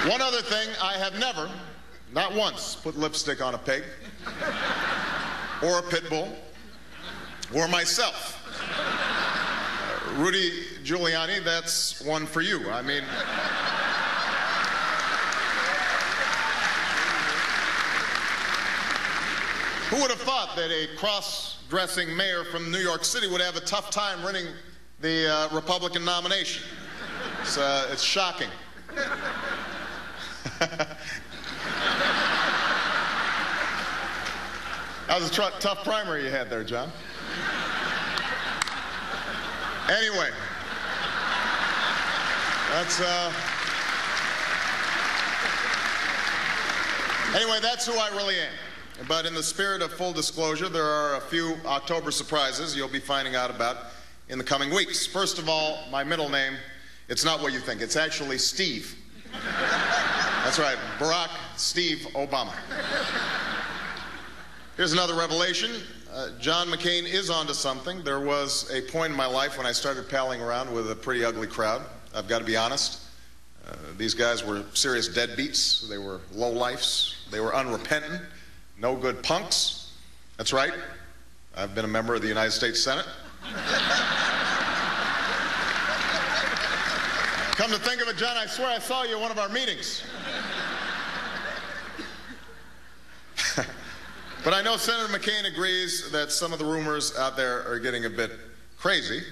One other thing, I have never, not once, put lipstick on a pig, or a pit bull, or myself. Rudy Giuliani, that's one for you. I mean, who would have thought that a cross-dressing mayor from New York City would have a tough time winning the Republican nomination? It's shocking. That was a tough primary you had there, John. Anyway, that's who I really am. But in the spirit of full disclosure, there are a few October surprises you'll be finding out about in the coming weeks. First of all, my middle name, it's not what you think. It's actually Steve. That's right, Barack Steve Obama. Here's another revelation. John McCain is onto something. There was a point in my life when I started palling around with a pretty ugly crowd. I've got to be honest. These guys were serious deadbeats. They were lowlifes. They were unrepentant, no good punks. That's right. I've been a member of the United States Senate. Come to think of it, John, I swear I saw you at one of our meetings. But I know Senator McCain agrees that some of the rumors out there are getting a bit crazy.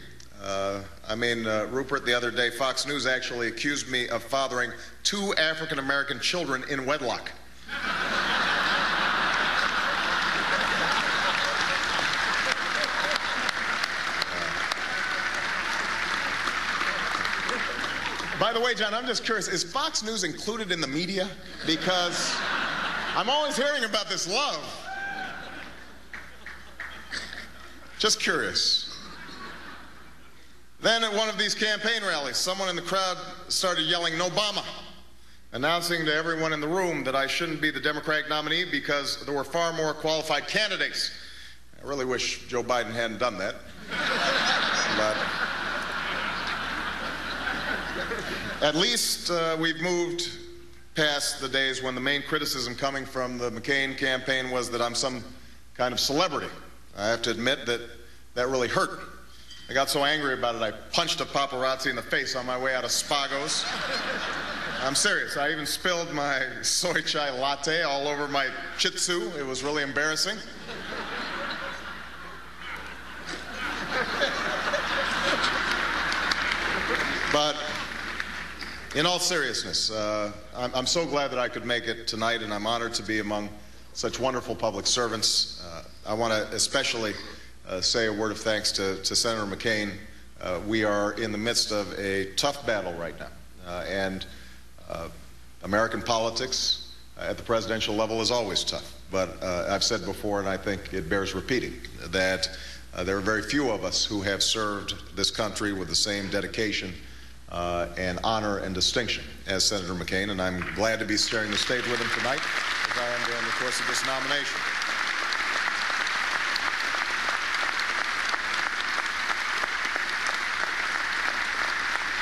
Rupert, the other day, Fox News actually accused me of fathering 2 African-American children in wedlock. By the way, John, I'm just curious, is Fox News included in the media? Because I'm always hearing about this love. Just curious. Then at one of these campaign rallies, someone in the crowd started yelling, "Nobama," announcing to everyone in the room that I shouldn't be the Democratic nominee because there were far more qualified candidates. I really wish Joe Biden hadn't done that. But at least we've moved past the days when the main criticism coming from the McCain campaign was that I'm some kind of celebrity. I have to admit that that really hurt. I got so angry about it, I punched a paparazzi in the face on my way out of Spago's. I'm serious. I even spilled my soy chai latte all over my Shih Tzu. It was really embarrassing. But in all seriousness, I'm so glad that I could make it tonight, and I'm honored to be among such wonderful public servants. I want to especially say a word of thanks to Senator McCain. We are in the midst of a tough battle right now, and American politics at the presidential level is always tough. But I've said before, and I think it bears repeating, that there are very few of us who have served this country with the same dedication and honor and distinction as Senator McCain, and I'm glad to be sharing the stage with him tonight as I am during the course of this nomination.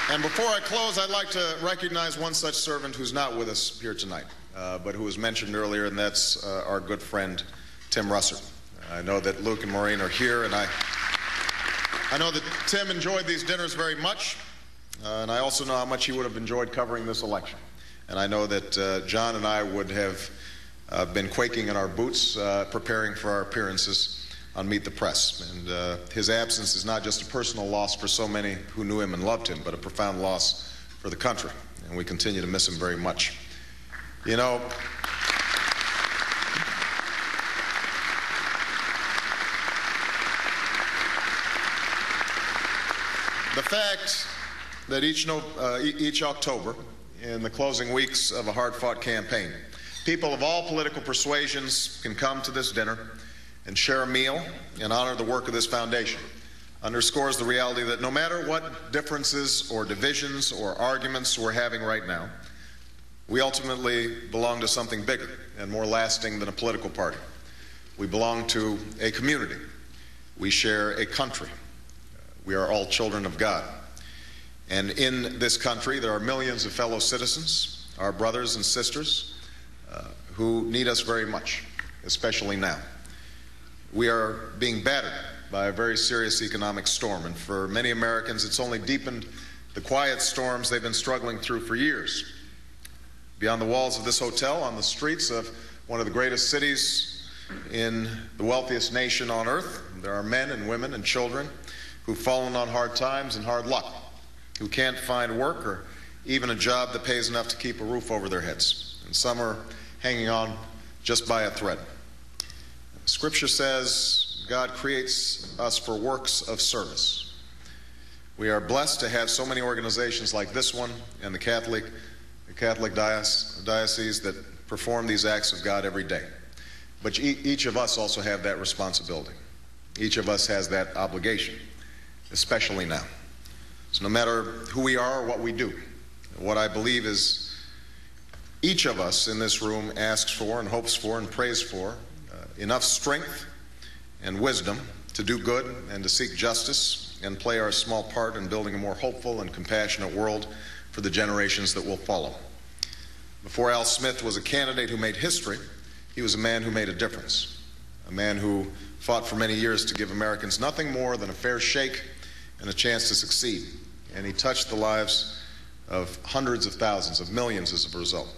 And before I close, I'd like to recognize one such servant who's not with us here tonight, but who was mentioned earlier, and that's our good friend, Tim Russert. I know that Luke and Maureen are here, and I know that Tim enjoyed these dinners very much, and I also know how much he would have enjoyed covering this election. And I know that John and I would have been quaking in our boots preparing for our appearances on Meet the Press. And his absence is not just a personal loss for so many who knew him and loved him, but a profound loss for the country. And we continue to miss him very much. You know, the fact that each October, in the closing weeks of a hard-fought campaign, people of all political persuasions can come to this dinner and share a meal and honor the work of this foundation underscores the reality that no matter what differences or divisions or arguments we're having right now, we ultimately belong to something bigger and more lasting than a political party. We belong to a community. We share a country. We are all children of God. And in this country, there are millions of fellow citizens our brothers and sisters who need us very much, especially now. We are being battered by a very serious economic storm, and for many Americans, it's only deepened the quiet storms they've been struggling through for years. Beyond the walls of this hotel, on the streets of one of the greatest cities in the wealthiest nation on earth, there are men and women and children who've fallen on hard times and hard luck, who can't find work or even a job that pays enough to keep a roof over their heads. And some are hanging on just by a thread. Scripture says God creates us for works of service. We are blessed to have so many organizations like this one and the Catholic diocese that perform these acts of God every day. But each of us also have that responsibility. Each of us has that obligation, especially now. So no matter who we are or what we do, what I believe is each of us in this room asks for and hopes for and prays for enough strength and wisdom to do good and to seek justice and play our small part in building a more hopeful and compassionate world for the generations that will follow. Before Al Smith was a candidate who made history, he was a man who made a difference, a man who fought for many years to give Americans nothing more than a fair shake and a chance to succeed. And he touched the lives of hundreds of thousands, of millions as a result.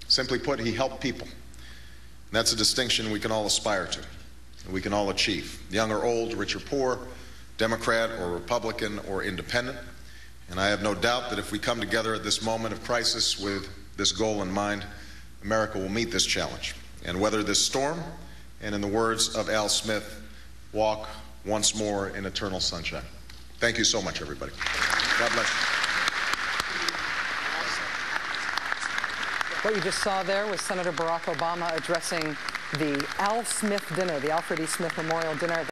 Simply put, he helped people. And that's a distinction we can all aspire to, and we can all achieve, young or old, rich or poor, Democrat or Republican or independent. And I have no doubt that if we come together at this moment of crisis with this goal in mind, America will meet this challenge and weather this storm, and in the words of Al Smith, walk once more in eternal sunshine. Thank you so much, everybody. God bless you. What you just saw there was Senator Barack Obama addressing the Al Smith dinner, the Alfred E. Smith Memorial Dinner.